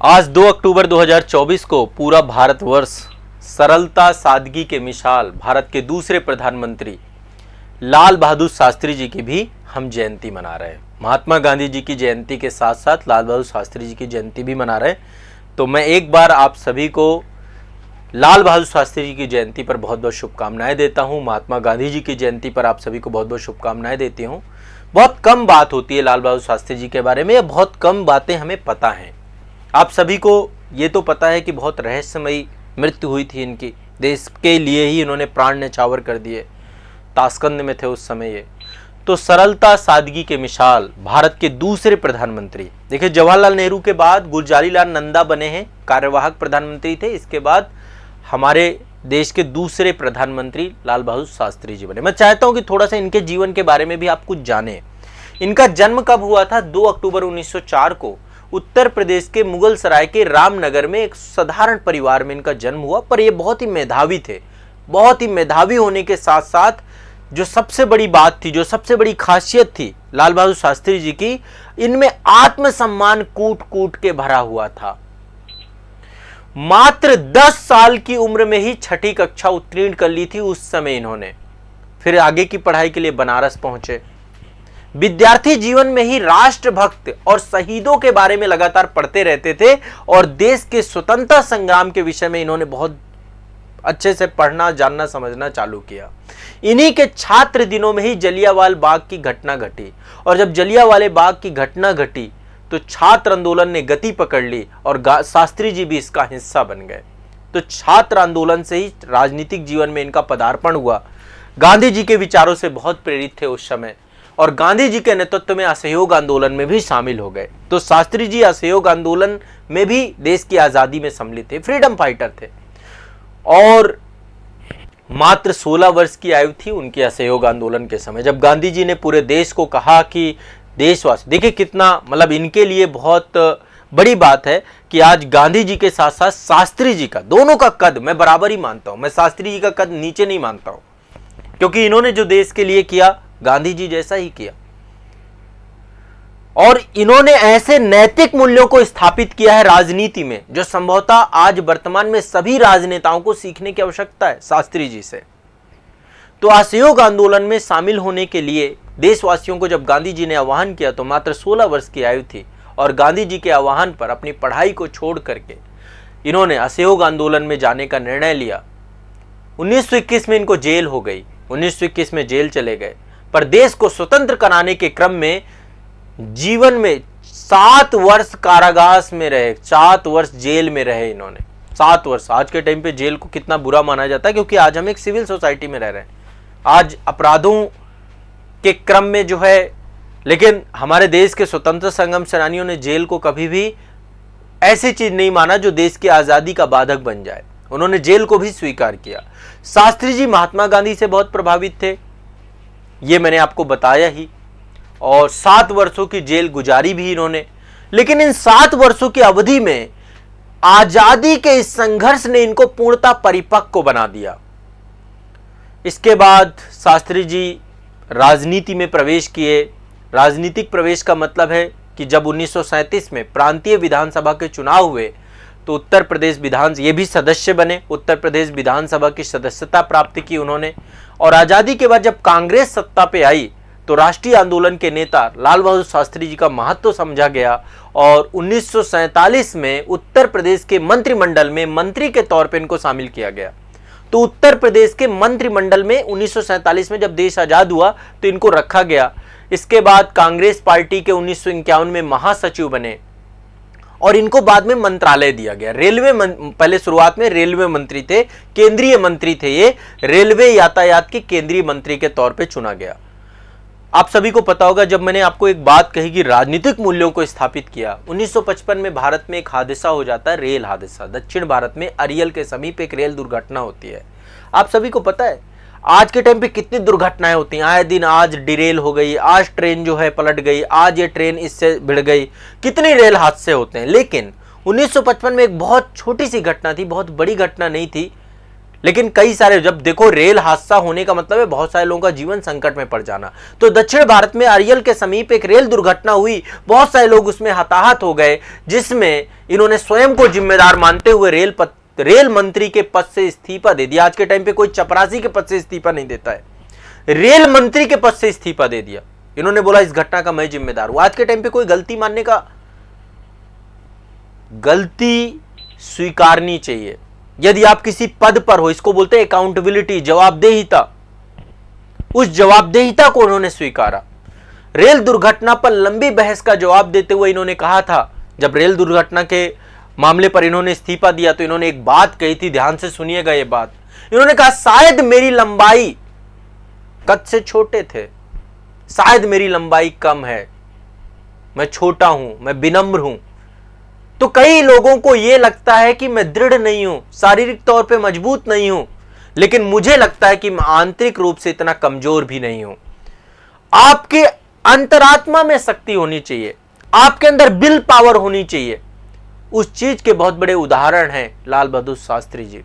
आज 2 अक्टूबर 2024 को पूरा भारतवर्ष सरलता सादगी के मिसाल भारत के दूसरे प्रधानमंत्री लाल बहादुर शास्त्री जी की भी हम जयंती मना रहे हैं। महात्मा गांधी जी की जयंती के साथ साथ लाल बहादुर शास्त्री जी की जयंती भी मना रहे हैं। तो मैं एक बार आप सभी को लाल बहादुर शास्त्री जी की जयंती पर बहुत बहुत शुभकामनाएं देता हूं। महात्मा गांधी जी की जयंती पर आप सभी को बहुत बहुत शुभकामनाएं देती हूं। बहुत कम बात होती है लाल बहादुर शास्त्री जी के बारे में, या बहुत कम बातें हमें पता हैं। आप सभी को ये तो पता है कि बहुत रहस्यमयी मृत्यु हुई थी इनकी, देश के लिए ही इन्होंने प्राण न्यौछावर कर दिए। ताशकंद में थे उस समय ये। तो सरलता सादगी के मिसाल भारत के दूसरे प्रधानमंत्री, देखिए जवाहरलाल नेहरू के बाद गुलजारी लाल नंदा बने हैं, कार्यवाहक प्रधानमंत्री थे। इसके बाद हमारे देश के दूसरे प्रधानमंत्री लाल बहादुर शास्त्री जी बने। मैं चाहता हूं कि थोड़ा सा इनके जीवन के बारे में भी आप कुछ जानें। इनका जन्म कब हुआ था? 2 अक्टूबर 1904 को उत्तर प्रदेश के मुगल सराय के रामनगर में एक साधारण परिवार में इनका जन्म हुआ। पर ये बहुत ही मेधावी थे। बहुत ही मेधावी होने के साथ साथ जो सबसे बड़ी बात थी, जो सबसे बड़ी खासियत थी लाल बहादुर शास्त्री जी की, इनमें आत्मसम्मान कूट कूट के भरा हुआ था। मात्र 10 साल की उम्र में ही 6ठी कक्षा उत्तीर्ण कर ली थी उस समय इन्होंने। फिर आगे की पढ़ाई के लिए बनारस पहुंचे। विद्यार्थी जीवन में ही राष्ट्रभक्त और शहीदों के बारे में लगातार पढ़ते रहते थे और देश के स्वतंत्रता संग्राम के विषय में इन्होंने बहुत अच्छे से पढ़ना, जानना, समझना चालू किया। इन्हीं के छात्र दिनों में ही जलियांवाला बाग की घटना घटी, और जब जलियांवाला बाग की घटना घटी तो छात्र आंदोलन ने गति पकड़ ली और शास्त्री जी भी इसका हिस्सा बन गए। तो छात्र आंदोलन से ही राजनीतिक जीवन में इनका पदार्पण हुआ। गांधी जी के विचारों से बहुत प्रेरित थे उस समय, और गांधी जी के नेतृत्व में असहयोग आंदोलन में भी शामिल हो गए। तो शास्त्री जी असहयोग आंदोलन में भी देश की आजादी में सम्मिलित थे, फ्रीडम फाइटर थे। और मात्र 16 वर्ष की आयु थी उनके असहयोग आंदोलन के समय, जब गांधी जी ने पूरे देश को कहा कि देशवासी, देखिए कितना, मतलब इनके लिए बहुत बड़ी बात है कि आज गांधी जी के साथ साथ शास्त्री जी का, दोनों का कद मैं बराबर ही मानता हूं। मैं शास्त्री जी का कद नीचे नहीं मानता हूं, क्योंकि इन्होंने जो देश के लिए किया गांधी जी जैसा ही किया। और इन्होंने ऐसे नैतिक मूल्यों को स्थापित किया है राजनीति में, जो संभवतः आज वर्तमान में सभी राजनेताओं को सीखने की आवश्यकता है शास्त्री जी से। तो असहयोग आंदोलन में शामिल होने के लिए देशवासियों को जब गांधी जी ने आह्वान किया तो मात्र 16 वर्ष की आयु थी, और गांधी जी के आह्वान पर अपनी पढ़ाई को छोड़ करके इन्होंने असहयोग आंदोलन में जाने का निर्णय लिया। 1921 में इनको जेल हो गई, 1921 में जेल चले गए। पर देश को स्वतंत्र कराने के क्रम में जीवन में 7 वर्ष कारागार में रहे, 7 वर्ष जेल में रहे इन्होंने। 7 वर्ष, आज के टाइम पे जेल को कितना बुरा माना जाता है, क्योंकि आज हम एक सिविल सोसाइटी में रह रहे हैं, आज अपराधों के क्रम में जो है। लेकिन हमारे देश के स्वतंत्र संग्राम सेनानियों ने जेल को कभी भी ऐसी चीज नहीं माना जो देश की आजादी का बाधक बन जाए। उन्होंने जेल को भी स्वीकार किया। शास्त्री जी महात्मा गांधी से बहुत प्रभावित थे, ये मैंने आपको बताया ही, और 7 वर्षों की जेल गुजारी भी इन्होंने। लेकिन इन 7 वर्षों की अवधि में आजादी के इस संघर्ष ने इनको पूर्णतः परिपक्व बना दिया। इसके बाद शास्त्री जी राजनीति में प्रवेश किए। राजनीतिक प्रवेश का मतलब है कि जब 1937 में प्रांतीय विधानसभा के चुनाव हुए तो उत्तर प्रदेश ये भी सदस्य बने, उत्तर प्रदेश विधानसभा की सदस्यता प्राप्त की उन्होंने। और आजादी के बाद जब कांग्रेस सत्ता पे आई तो राष्ट्रीय आंदोलन के नेता लाल बहादुर शास्त्री जी का महत्व समझा गया, और 1947 में उत्तर प्रदेश के मंत्रिमंडल में मंत्री के तौर पे इनको शामिल किया गया। तो उत्तर प्रदेश के मंत्रिमंडल में 1947 में जब देश आजाद हुआ तो इनको रखा गया। इसके बाद कांग्रेस पार्टी के 1951 में महासचिव बने, और इनको बाद में मंत्रालय दिया गया। पहले शुरुआत में रेलवे मंत्री थे, केंद्रीय मंत्री थे ये, रेलवे यातायात के केंद्रीय मंत्री के तौर पे चुना गया। आप सभी को पता होगा, जब मैंने आपको एक बात कही कि राजनीतिक मूल्यों को स्थापित किया, 1955 में भारत में एक हादसा हो जाता है, रेल हादसा। दक्षिण भारत में अरियल के समीप एक रेल दुर्घटना होती है। आप सभी को पता है आज के टाइम पे कितनी दुर्घटनाएं होती हैं आए दिन। आज डिरेल हो गई, आज ट्रेन जो है पलट गई, आज ये ट्रेन इससे भिड़ गई, कितनी रेल हादसे होते हैं। लेकिन 1955 में एक बहुत छोटी सी घटना थी, बहुत बड़ी घटना नहीं थी, लेकिन कई सारे, जब देखो रेल हादसा होने का मतलब है बहुत सारे लोगों का जीवन संकट में पड़ जाना। तो दक्षिण भारत में अरियल के समीप एक रेल दुर्घटना हुई, बहुत सारे लोग उसमें हताहत हो गए, जिसमें इन्होंने स्वयं को जिम्मेदार मानते हुए रेल मंत्री के पद से इस्तीफा दे दिया। आज के टाइम पे कोई चपरासी के पद से इस्तीफा नहीं देता है, रेल मंत्री के पद से इस्तीफा दे दिया। इन्होंने बोला इस घटना का मैं जिम्मेदार हूं। आज के टाइम पे कोई गलती मानने का, गलती स्वीकारनी चाहिए। यदि आप किसी पद पर हो, इसको बोलते हैं अकाउंटेबिलिटी, जवाबदेहिता। उस जवाबदेहिता को उन्होंने स्वीकारा। रेल दुर्घटना पर लंबी बहस का जवाब देते हुए इन्होंने कहा था, जब रेल दुर्घटना के मामले पर इन्होंने इस्तीफा दिया तो इन्होंने एक बात कही थी, ध्यान से सुनिएगा ये बात। इन्होंने कहा शायद मेरी लंबाई, कद से छोटे थे, शायद मेरी लंबाई कम है, मैं छोटा हूं, मैं विनम्र हूं, तो कई लोगों को यह लगता है कि मैं दृढ़ नहीं हूं, शारीरिक तौर पे मजबूत नहीं हूं, लेकिन मुझे लगता है कि मैं आंतरिक रूप से इतना कमजोर भी नहीं हूं। आपके अंतरात्मा में शक्ति होनी चाहिए, आपके अंदर विल पावर होनी चाहिए। उस चीज के बहुत बड़े उदाहरण हैं लाल बहादुर शास्त्री जी।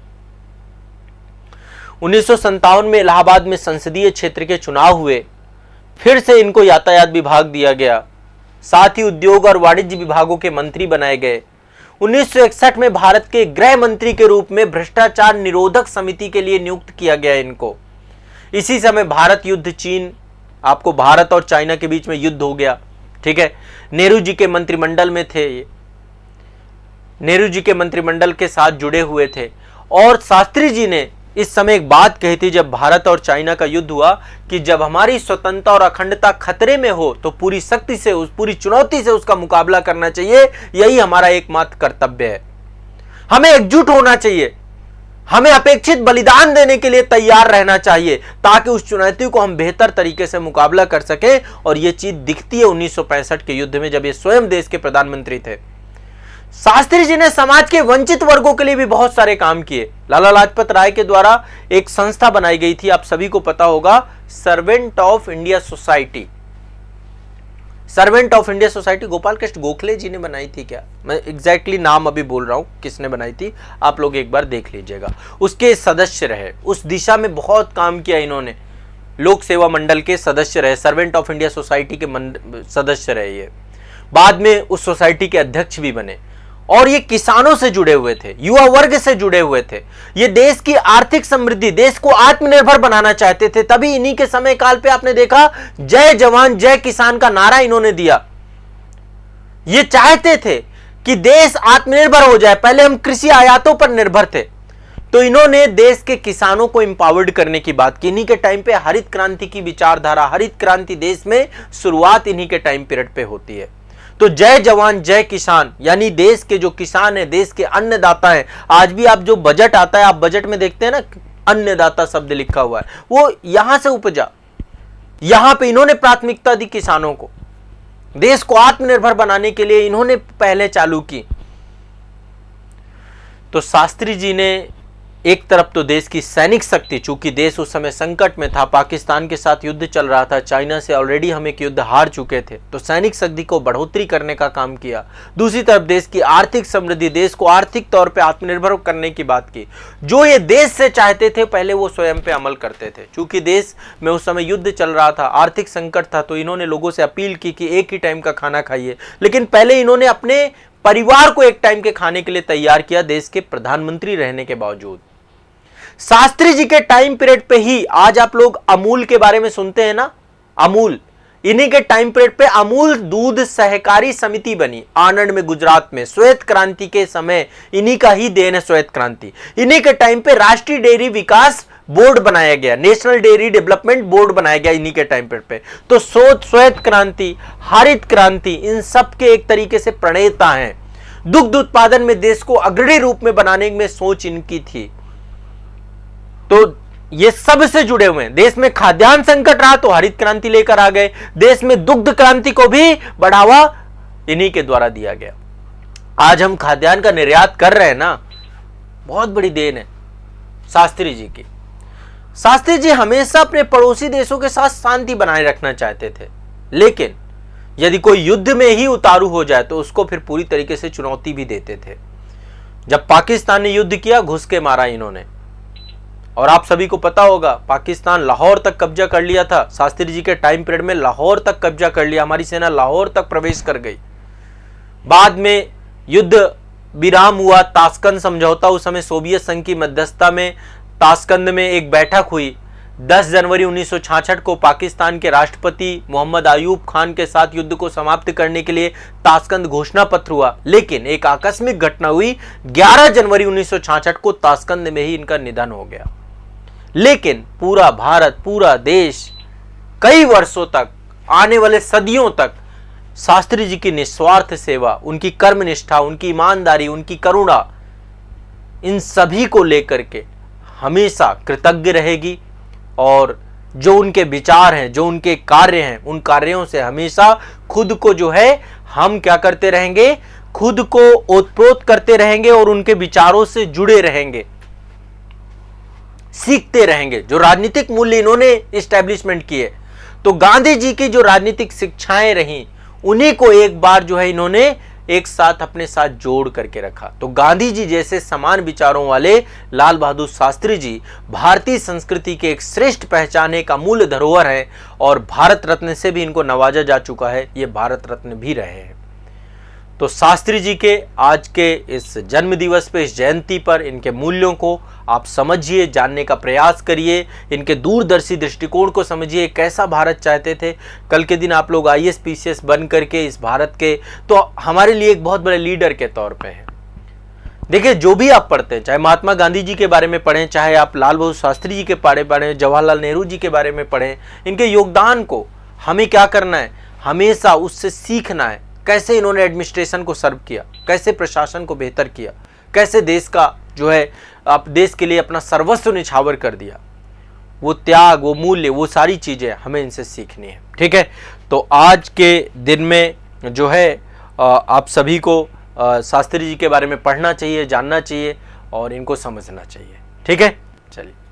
1957 में इलाहाबाद में संसदीय क्षेत्र के चुनाव हुए, फिर से इनको यातायात विभाग दिया गया, साथ ही उद्योग और वाणिज्य विभागों के मंत्री बनाए गए। 1961 में भारत के गृह मंत्री के रूप में भ्रष्टाचार निरोधक समिति के लिए नियुक्त किया गया इनको। इसी समय भारत युद्ध, चीन, आपको भारत और चाइना के बीच में युद्ध हो गया, ठीक है। नेहरू जी के मंत्रिमंडल में थे ये, नेहरू जी के मंत्रिमंडल के साथ जुड़े हुए थे। और शास्त्री जी ने इस समय एक बात कही थी जब भारत और चाइना का युद्ध हुआ, कि जब हमारी स्वतंत्रता और अखंडता खतरे में हो तो पूरी शक्ति से, पूरी चुनौती से उसका मुकाबला करना चाहिए, यही हमारा एकमात्र कर्तव्य है। हमें एकजुट होना चाहिए, हमें अपेक्षित बलिदान देने के लिए तैयार रहना चाहिए, ताकि उस चुनौती को हम बेहतर तरीके से मुकाबला कर सकें। और यह चीज दिखती है 1965 के युद्ध में, जब ये स्वयं देश के प्रधानमंत्री थे। शास्त्री जी ने समाज के वंचित वर्गों के लिए भी बहुत सारे काम किए। लाला लाजपत राय के द्वारा एक संस्था बनाई गई थी, आप सभी को पता होगा, servant of India society. Servant of India society Gopal Krishna Gokhale ji ने बनाई थी क्या, मैं एग्जैक्टली नाम अभी बोल रहा हूं किसने बनाई थी, आप लोग एक बार देख लीजिएगा। उसके सदस्य रहे, उस दिशा में बहुत काम किया इन्होंने, लोक सेवा मंडल के सदस्य रहे, सर्वेंट ऑफ इंडिया सोसाइटी के सदस्य रहे ये। बाद में उस सोसाइटी के अध्यक्ष भी बने। और ये किसानों से जुड़े हुए थे, युवा वर्ग से जुड़े हुए थे। ये देश की आर्थिक समृद्धि, देश को आत्मनिर्भर बनाना चाहते थे। तभी इन्हीं के समय काल पे आपने देखा जय जवान जय किसान का नारा इन्होंने दिया। ये चाहते थे कि देश आत्मनिर्भर हो जाए। पहले हम कृषि आयातों पर निर्भर थे, तो इन्होंने देश के किसानों को एम्पावर्ड करने की बात की। इन्हीं के टाइम पे हरित क्रांति की विचारधारा, हरित क्रांति देश में शुरुआत इन्हीं के टाइम पीरियड पे होती है। तो जय जवान जय किसान, यानी देश के जो किसान है, देश के अन्नदाता है। आज भी आप जो बजट आता है, आप बजट में देखते हैं ना, अन्नदाता शब्द लिखा हुआ है, वो यहां से उपजा। यहां पे इन्होंने प्राथमिकता दी किसानों को, देश को आत्मनिर्भर बनाने के लिए इन्होंने पहले चालू की। तो शास्त्री जी ने एक तरफ तो देश की सैनिक शक्ति, चूंकि देश उस समय संकट में था, पाकिस्तान के साथ युद्ध चल रहा था, चाइना से ऑलरेडी हम एक युद्ध हार चुके थे, तो सैनिक शक्ति को बढ़ोतरी करने का काम किया। दूसरी तरफ देश की आर्थिक समृद्धि, देश को आर्थिक तौर पे आत्मनिर्भर करने की बात की। जो ये देश से चाहते थे पहले वो स्वयं पे अमल करते थे। चूंकि देश में उस समय युद्ध चल रहा था, आर्थिक संकट था, तो इन्होंने लोगों से अपील की कि एक ही टाइम का खाना खाइए। लेकिन पहले इन्होंने अपने परिवार को एक टाइम के खाने के लिए तैयार किया, देश के प्रधानमंत्री रहने के बावजूद। शास्त्री जी के टाइम पीरियड पे ही आज आप लोग अमूल के बारे में सुनते हैं ना, अमूल, इन्हीं के टाइम पीरियड पे अमूल दूध सहकारी समिति बनी आनंद में, गुजरात में। श्वेत क्रांति के समय इन्हीं का ही देन है श्वेत क्रांति। इन्हीं के टाइम पे राष्ट्रीय डेयरी विकास बोर्ड बनाया गया, नेशनल डेयरी डेवलपमेंट बोर्ड बनाया गया इन्हीं के टाइम पीरियड पे। तो श्वेत क्रांति, हरित क्रांति, इन सब के एक तरीके से प्रणेता हैं। दुग्ध उत्पादन में देश को अग्रणी रूप में बनाने में सोच इनकी थी। तो ये सब से जुड़े हुए हैं। देश में खाद्यान्न संकट रहा तो हरित क्रांति लेकर आ गए। देश में दुग्ध क्रांति को भी बढ़ावा इन्हीं के द्वारा दिया गया। आज हम खाद्यान्न का निर्यात कर रहे हैं ना, बहुत बड़ी देन है शास्त्री जी की। शास्त्री जी हमेशा अपने पड़ोसी देशों के साथ शांति बनाए रखना चाहते थे, लेकिन यदि कोई युद्ध में ही उतारू हो जाए तो उसको फिर पूरी तरीके से चुनौती भी देते थे। जब पाकिस्तान ने युद्ध किया, घुस के मारा इन्होंने, और आप सभी को पता होगा पाकिस्तान लाहौर तक कब्जा कर लिया था, शास्त्री जी के टाइम पीरियड में लाहौर तक कब्जा कर लिया, हमारी सेना लाहौर तक प्रवेश कर गई। बाद में युद्ध विराम हुआ, ताशकंद समझौता, उस समय सोवियत संघ की मध्यस्थता में ताशकंद में एक बैठक हुई। 10 जनवरी 1966 को पाकिस्तान के राष्ट्रपति मोहम्मद अयूब खान के साथ युद्ध को समाप्त करने के लिए ताशकंद घोषणा पत्र हुआ। लेकिन एक आकस्मिक घटना हुई, 11 जनवरी 1966 को ताशकंद में ही इनका निधन हो गया। लेकिन पूरा भारत, पूरा देश कई वर्षों तक, आने वाले सदियों तक शास्त्री जी की निस्वार्थ सेवा, उनकी कर्मनिष्ठा, उनकी ईमानदारी, उनकी करुणा, इन सभी को लेकर के हमेशा कृतज्ञ रहेगी। और जो उनके विचार हैं, जो उनके कार्य हैं, उन कार्यों से हमेशा खुद को जो है हम क्या करते रहेंगे, खुद को ओतप्रोत करते रहेंगे और उनके विचारों से जुड़े रहेंगे, सीखते रहेंगे। जो राजनीतिक मूल्य इन्होंने इस्टेब्लिशमेंट किए, तो गांधी जी की जो राजनीतिक शिक्षाएं रहीं, उन्हीं को एक बार जो है इन्होंने एक साथ अपने साथ जोड़ करके रखा। तो गांधी जी जैसे समान विचारों वाले लाल बहादुर शास्त्री जी भारतीय संस्कृति के एक श्रेष्ठ पहचाने का मूल धरोहर है और भारत रत्न से भी इनको नवाजा जा चुका है, ये भारत रत्न भी रहे हैं। तो शास्त्री जी के आज के इस जन्म दिवस पे, इस जयंती पर इनके मूल्यों को आप समझिए, जानने का प्रयास करिए, इनके दूरदर्शी दृष्टिकोण को समझिए, कैसा भारत चाहते थे। कल के दिन आप लोग IAS PCS बन करके इस भारत के, तो हमारे लिए एक बहुत बड़े लीडर के तौर पे हैं। देखिए, जो भी आप पढ़ते हैं, चाहे महात्मा गांधी जी के बारे में पढ़ें, चाहे आप लाल बहादुर शास्त्री जी के बारे में पढ़ें, जवाहरलाल नेहरू जी के बारे में पढ़ें, इनके योगदान को हमें क्या करना है, हमेशा उससे सीखना है। कैसे इन्होंने एडमिनिस्ट्रेशन को सर्व किया, कैसे प्रशासन को बेहतर किया, कैसे देश का जो है आप देश के लिए अपना सर्वस्व निछावर कर दिया, वो त्याग, वो मूल्य, वो सारी चीजें हमें इनसे सीखनी है। ठीक है, तो आज के दिन में जो है आप सभी को शास्त्री जी के बारे में पढ़ना चाहिए, जानना चाहिए और इनको समझना चाहिए। ठीक है, चलिए।